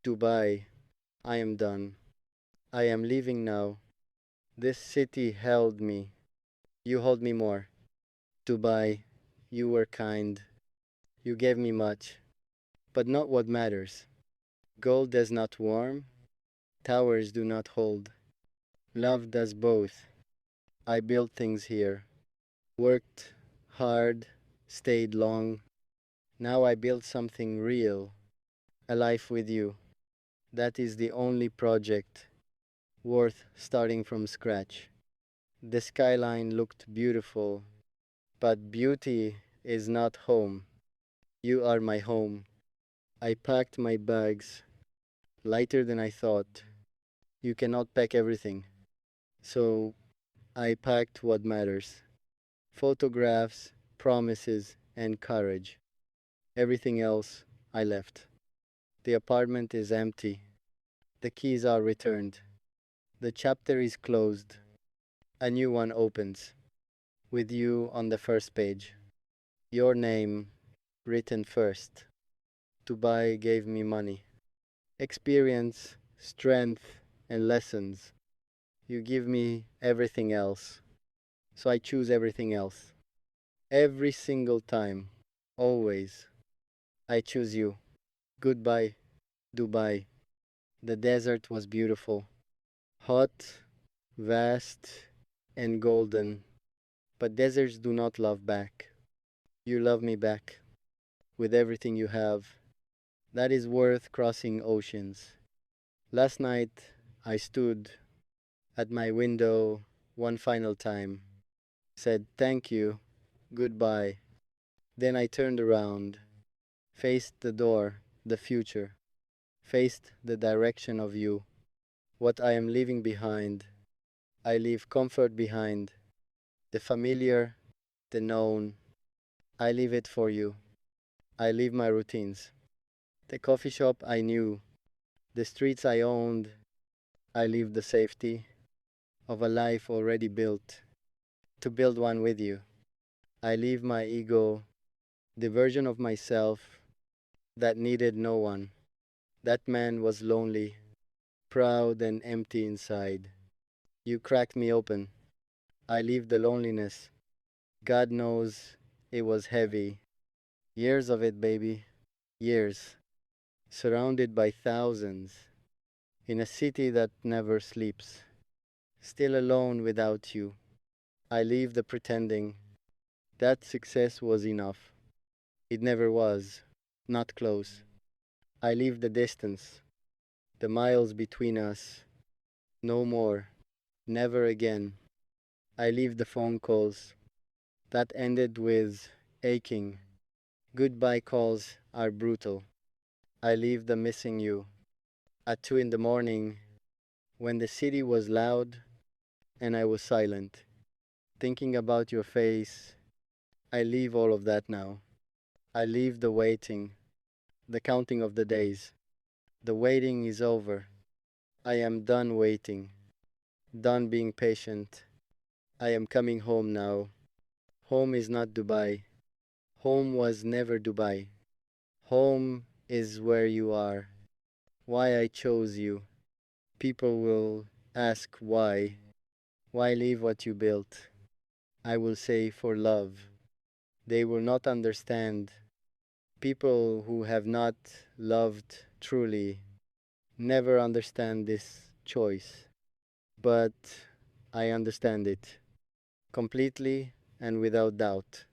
Dubai, I am done. I am leaving now. This city held me. You hold me more. Dubai, you were kind. You gave me much. But not what matters. Gold does not warm. Towers do not hold. Love does both. I built things here. Worked hard. Stayed long. Now I built something real. A life with you. That is the only project worth starting from scratch. The skyline looked beautiful, but beauty is not home. You are my home. I packed my bags, lighter than I thought. You cannot pack everything. So I packed what matters: photographs, promises, and courage. Everything else I left. The apartment is empty. The keys are returned. The chapter is closed. A new one opens, with you on the first page. Your name written first. Dubai gave me money, experience, strength, and lessons. You give me everything else, so I choose everything else. Every single time, always, I choose you. Goodbye, Dubai. The desert was beautiful, hot, vast, and golden. But deserts do not love back. You love me back, with everything you have. That is worth crossing oceans. Last night, I stood at my window one final time, said thank you, goodbye. Then I turned around, faced the door, the future, faced the direction of you, what I am leaving behind. I leave comfort behind, the familiar, the known. I leave it for you. I leave my routines. The coffee shop I knew, the streets I owned. I leave the safety of a life already built, to build one with you. I leave my ego, the version of myself that needed no one. That man was lonely, proud and empty inside. You cracked me open. I leave the loneliness. God knows it was heavy. Years of it, baby. Years. Surrounded by thousands. In a city that never sleeps. Still alone without you. I leave the pretending. That success was enough. It never was. Not close. I leave the distance. The miles between us. No more. Never again. I leave the phone calls. That ended with aching. Goodbye calls are brutal. I leave the missing you. At 2 in the morning, when the city was loud and I was silent, thinking about your face, I leave all of that now. I leave the waiting, the counting of the days. The waiting is over. I am done waiting, done being patient. I am coming home now. Home is not Dubai. Home was never Dubai. Home is where you are. Why I chose you. People will ask why. Why leave what you built? I will say for love. They will not understand. People who have not loved truly never understand this choice. But I understand it completely and without doubt.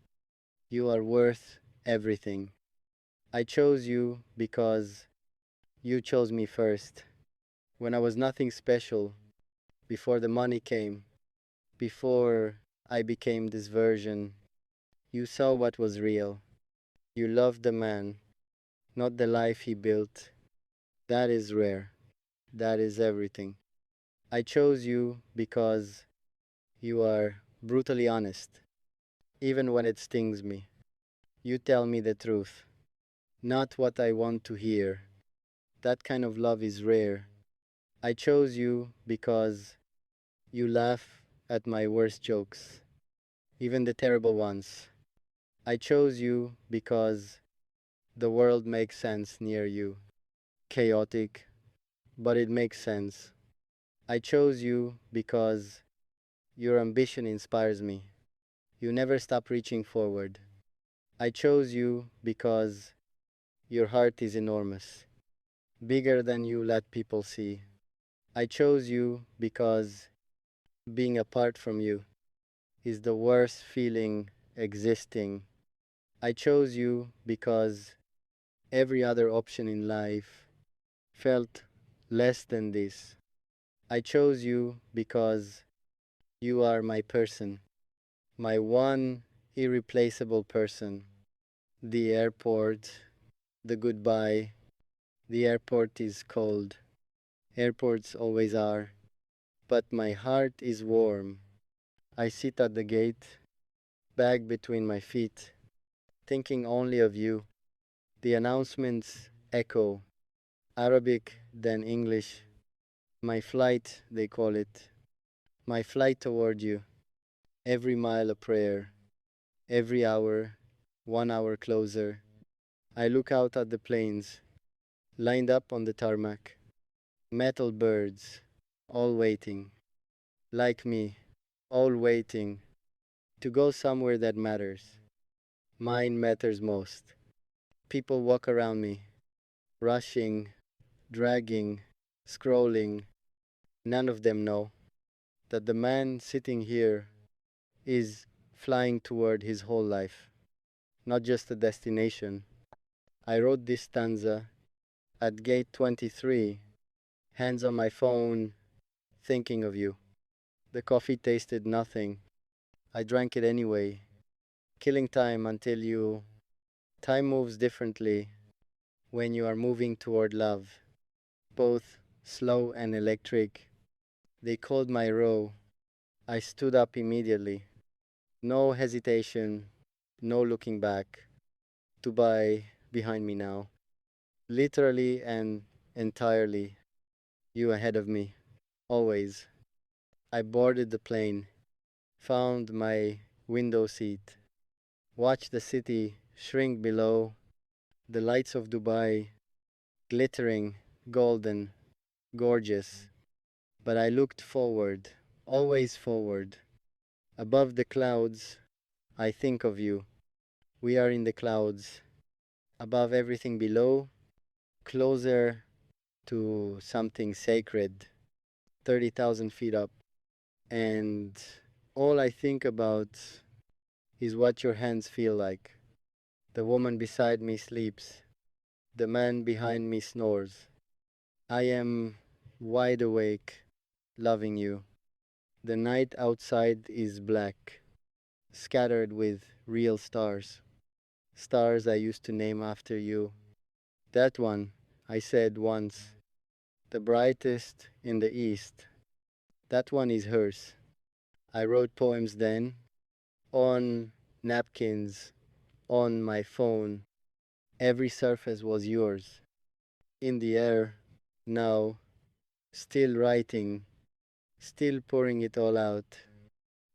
You are worth everything. I chose you because you chose me first. When I was nothing special, before the money came, before I became this version, you saw what was real. You loved the man, not the life he built. That is rare. That is everything. I chose you because you are brutally honest, even when it stings me. You tell me the truth, not what I want to hear. That kind of love is rare. I chose you because you laugh at my worst jokes, even the terrible ones. I chose you because the world makes sense near you. chaotic, but it makes sense. I chose you because your ambition inspires me. You never stop reaching forward. I chose you because your heart is enormous, bigger than you let people see. I chose you because being apart from you is the worst feeling existing. I chose you because every other option in life felt less than this. I chose you because you are my person, my one irreplaceable person. The airport, the goodbye. The airport is cold. Airports always are. But my heart is warm. I sit at the gate, bag between my feet, thinking only of you. The announcements echo, Arabic, then English. My flight, they call it. My flight toward you. Every mile a prayer. Every hour, 1 hour closer. I look out at the planes, lined up on the tarmac. Metal birds, all waiting. Like me, all waiting to go somewhere that matters. Mine matters most. People walk around me, rushing, dragging, scrolling. None of them know that the man sitting here is flying toward his whole life, not just a destination. I wrote this stanza at gate 23, hands on my phone, thinking of you. The coffee tasted nothing. I drank it anyway, killing time until you. Time moves differently when you are moving toward love, both slow and electric. They called my row. I stood up immediately. No hesitation, no looking back. Dubai behind me now. Literally and entirely, you ahead of me. Always. I boarded the plane, found my window seat, watched the city shrink below, the lights of Dubai glittering, golden, gorgeous. But I looked forward, always forward. Above the clouds, I think of you. We are in the clouds, above everything below, closer to something sacred, 30,000 feet up. And all I think about is what your hands feel like. The woman beside me sleeps. The man behind me snores. I am wide awake, loving you. The night outside is black, scattered with real stars. Stars I used to name after you. That one, I said once, the brightest in the east. That one is hers. I wrote poems then, on napkins, on my phone. Every surface was yours. In the air, now, still writing, still pouring it all out.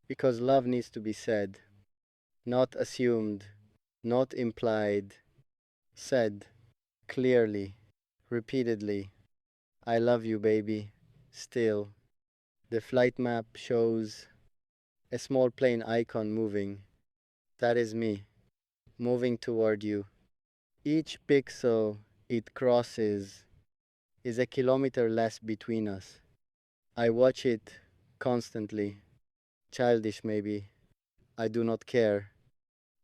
Because love needs to be said, not assumed, not implied, said clearly, repeatedly. I love you, baby. Still, the flight map shows a small plane icon moving. That is me, moving toward you. Each pixel it crosses is a kilometer less between us. I watch it constantly. Childish, maybe. I do not care.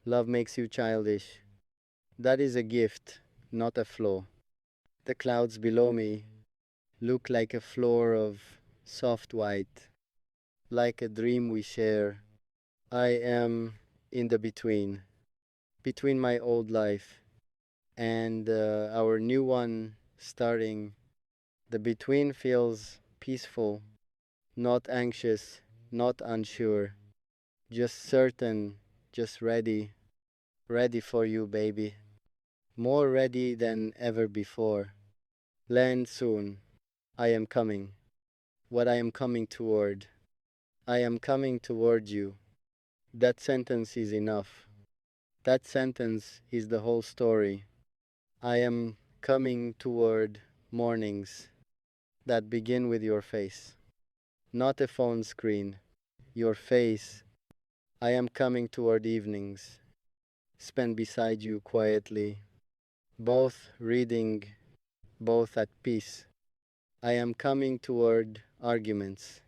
Love makes you childish. That is a gift, not a flaw. The clouds below me look like a floor of soft white, like a dream we share. I am in the between, between my old life and our new one starting. The between feels peaceful, not anxious, not unsure, just certain, just ready, ready for you, baby. More ready than ever before. Land soon. I am coming. What I am coming toward. I am coming toward you. That sentence is enough. That sentence is the whole story. I am coming toward mornings that begin with your face. Not a phone screen, your face. I am coming toward evenings, spent beside you quietly, both reading, both at peace. I am coming toward arguments,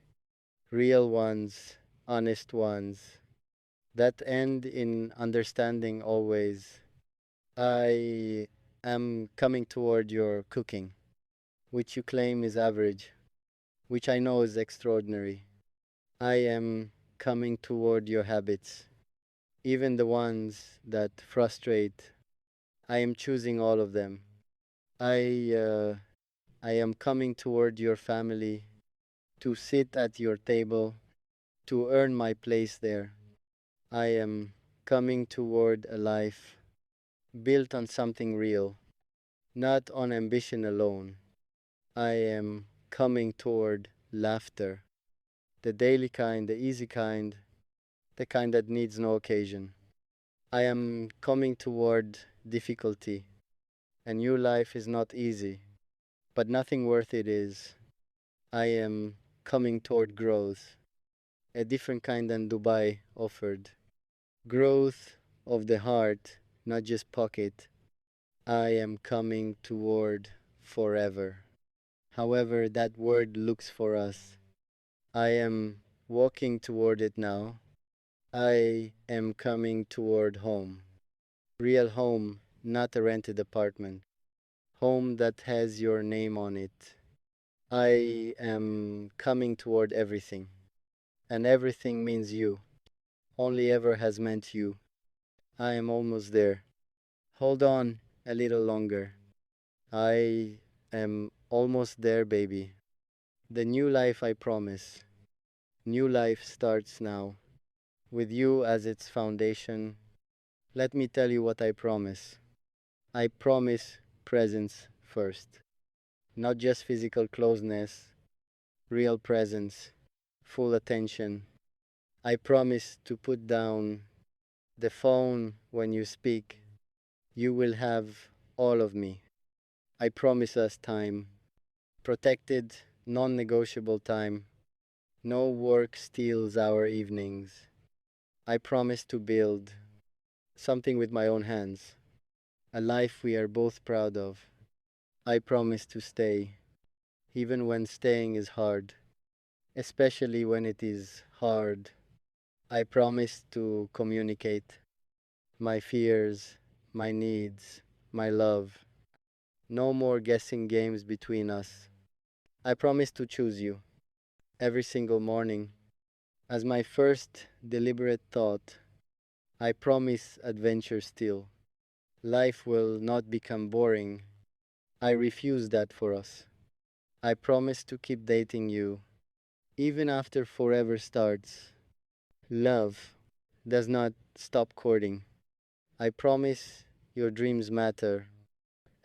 real ones, honest ones, that end in understanding always. I am coming toward your cooking, which you claim is average, which I know is extraordinary. I am coming toward your habits, even the ones that frustrate. I am choosing all of them. I uh, I am coming toward your family, to sit at your table, to earn my place there. I am coming toward a life built on something real, not on ambition alone. I am coming toward laughter, the daily kind, the easy kind, the kind that needs no occasion. I am coming toward difficulty. A new life is not easy, but nothing worth it is. I am coming toward growth, a different kind than Dubai offered. Growth of the heart, not just pocket. I am coming toward forever. However, that word looks for us. I am walking toward it now. I am coming toward home. Real home, not a rented apartment. Home that has your name on it. I am coming toward everything. And everything means you. Only ever has meant you. I am almost there. Hold on a little longer. I am almost there, baby. The new life I promise. New life starts now. With you as its foundation. Let me tell you what I promise. I promise presence first. Not just physical closeness, real presence, full attention. I promise to put down the phone when you speak. You will have all of me. I promise us time. Protected, non negotiable time. No work steals our evenings. I promise to build something with my own hands. A life we are both proud of. I promise to stay, even when staying is hard, especially when it is hard. I promise to communicate my fears, my needs, my love. No more guessing games between us. I promise to choose you every single morning as my first deliberate thought. I promise adventure still. Life will not become boring. I refuse that for us. I promise to keep dating you even after forever starts. Love does not stop courting. I promise your dreams matter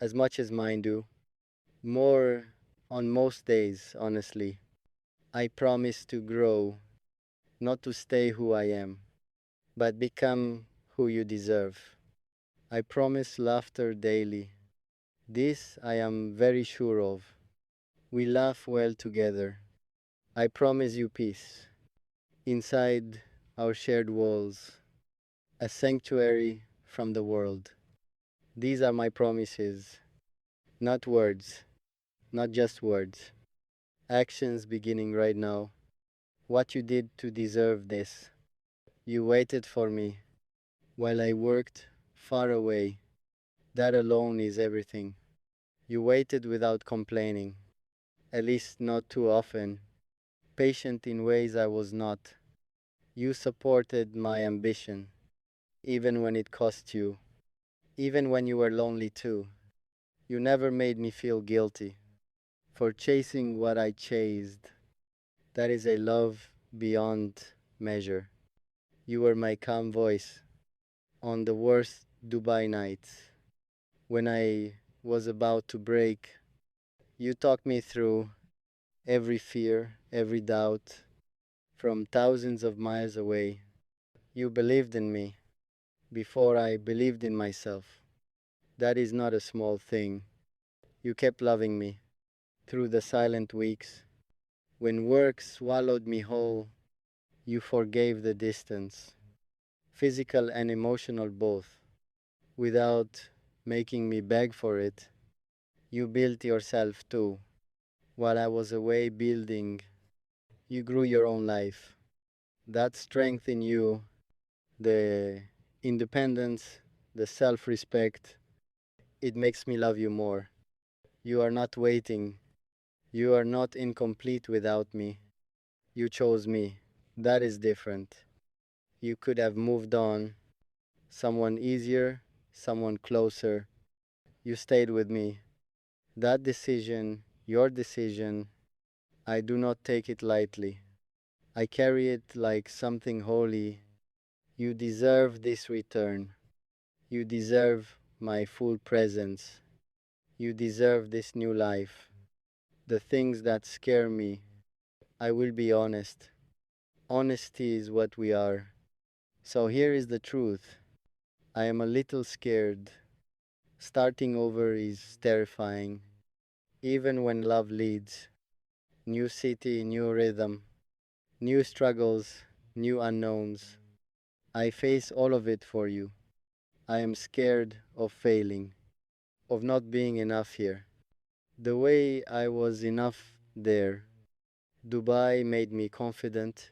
as much as mine do. More on most days, honestly. I promise to grow, not to stay who I am, but become who you deserve. I promise laughter daily. This I am very sure of. We laugh well together. I promise you peace. Inside our shared walls, a sanctuary from the world. These are my promises, not words, not just words. Actions beginning right now. What you did to deserve this. You waited for me while I worked far away. That alone is everything. You waited without complaining, at least not too often, patient in ways I was not. You supported my ambition, even when it cost you, even when you were lonely too. You never made me feel guilty for chasing what I chased. That is a love beyond measure. You were my calm voice on the worst Dubai nights. When I was about to break, you talked me through every fear, every doubt, from thousands of miles away. You believed in me before I believed in myself. That is not a small thing. You kept loving me through the silent weeks. When work swallowed me whole, you forgave the distance, physical and emotional both, without making me beg for it. You built yourself too. While I was away building, you grew your own life. That strength in you, the independence, the self respect, it makes me love you more. You are not waiting. You are not incomplete without me. You chose me. That is different. You could have moved on. Someone easier, someone closer. You stayed with me. That decision, your decision, I do not take it lightly. I carry it like something holy. You deserve this return. You deserve my full presence. You deserve this new life. The things that scare me, I will be honest. Honesty is what we are. So here is the truth. I am a little scared. Starting over is terrifying. Even when love leads. New city, new rhythm, new struggles, new unknowns. I face all of it for you. I am scared of failing, of not being enough here. The way I was enough there. Dubai made me confident.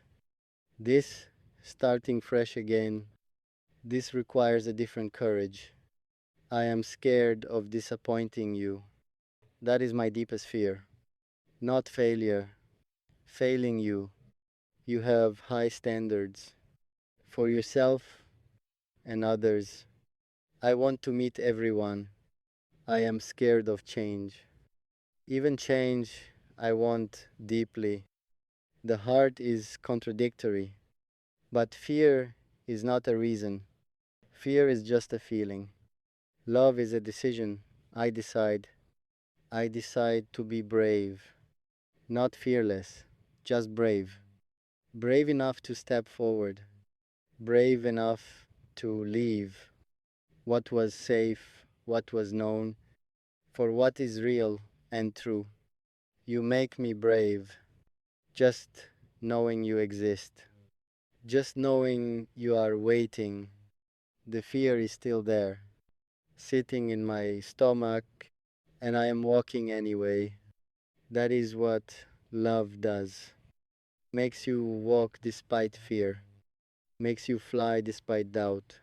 This, starting fresh again, this requires a different courage. I am scared of disappointing you. That is my deepest fear. Not failure, failing you. You have high standards for yourself and others. I want to meet everyone. I am scared of change. Even change I want deeply. The heart is contradictory, but fear is not a reason. Fear is just a feeling. Love is a decision. I decide. I decide to be brave, not fearless, just brave. Brave enough to step forward, brave enough to leave what was safe, what was known, for what is real and true. You make me brave, just knowing you exist, just knowing you are waiting. The fear is still there, sitting in my stomach, and I am walking anyway. That is what love does. Makes you walk despite fear, makes you fly despite doubt.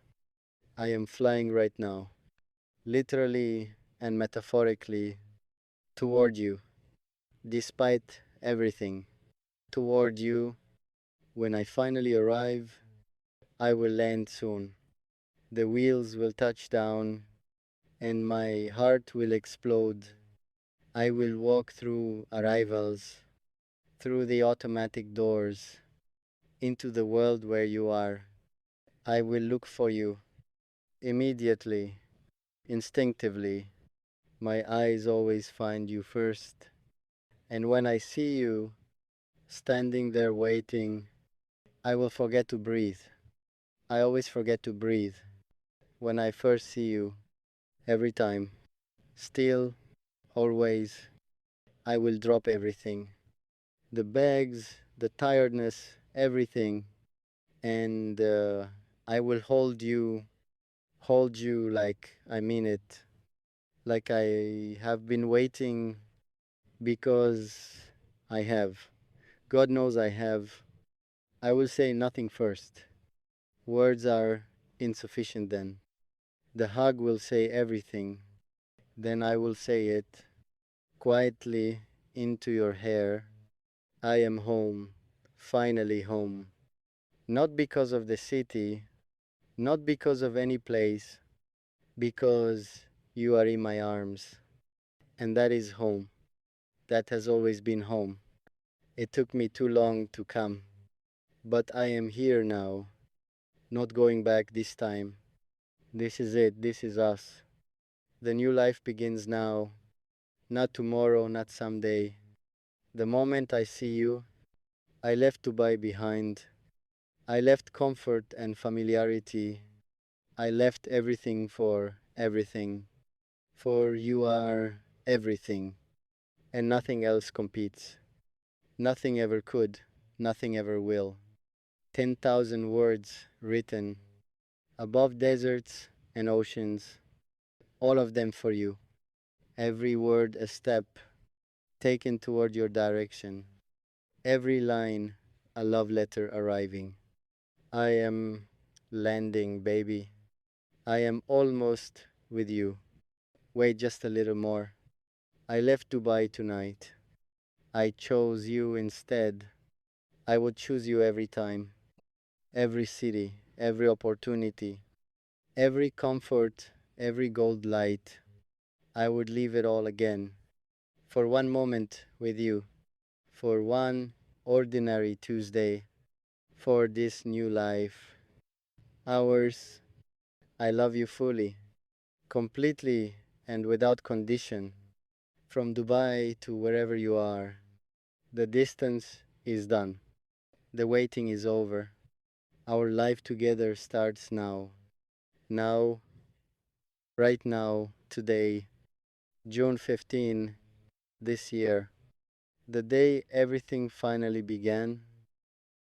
I am flying right now, literally and metaphorically, toward you, despite everything. Toward you, when I finally arrive, I will land soon. The wheels will touch down, and my heart will explode. I will walk through arrivals, through the automatic doors, into the world where you are. I will look for you immediately, instinctively. My eyes always find you first. And when I see you standing there waiting, I will forget to breathe. I always forget to breathe when I first see you, every time. Still, always, I will drop everything. The bags, the tiredness, everything. And I will hold you like I mean it. Like I have been waiting because I have. God knows I have. I will say nothing first. Words are insufficient then. The hug will say everything. Then I will say it quietly into your hair. I am home, finally home. Not because of the city, not because of any place, because you are in my arms. And that is home. That has always been home. It took me too long to come. But I am here now, not going back this time. This is it, this is us. The new life begins now, not tomorrow, not someday. The moment I see you, I left Dubai behind. I left comfort and familiarity. I left everything for everything. For you are everything. and nothing else competes. Nothing ever could, nothing ever will. 10,000 words written above deserts and oceans, all of them for you. Every word a step taken toward your direction. Every line a love letter arriving. I am landing, baby. I am almost with you. Wait just a little more. I left Dubai tonight. I chose you instead. I would choose you every time, every city, every opportunity, every comfort, every gold light. I would leave it all again for one moment with you, for one ordinary Tuesday, for this new life. Ours, I love you fully, completely, and without condition. From Dubai to wherever you are, the distance is done. The waiting is over. Our life together starts now. Now, right now, today, June 15, this year, the day everything finally began.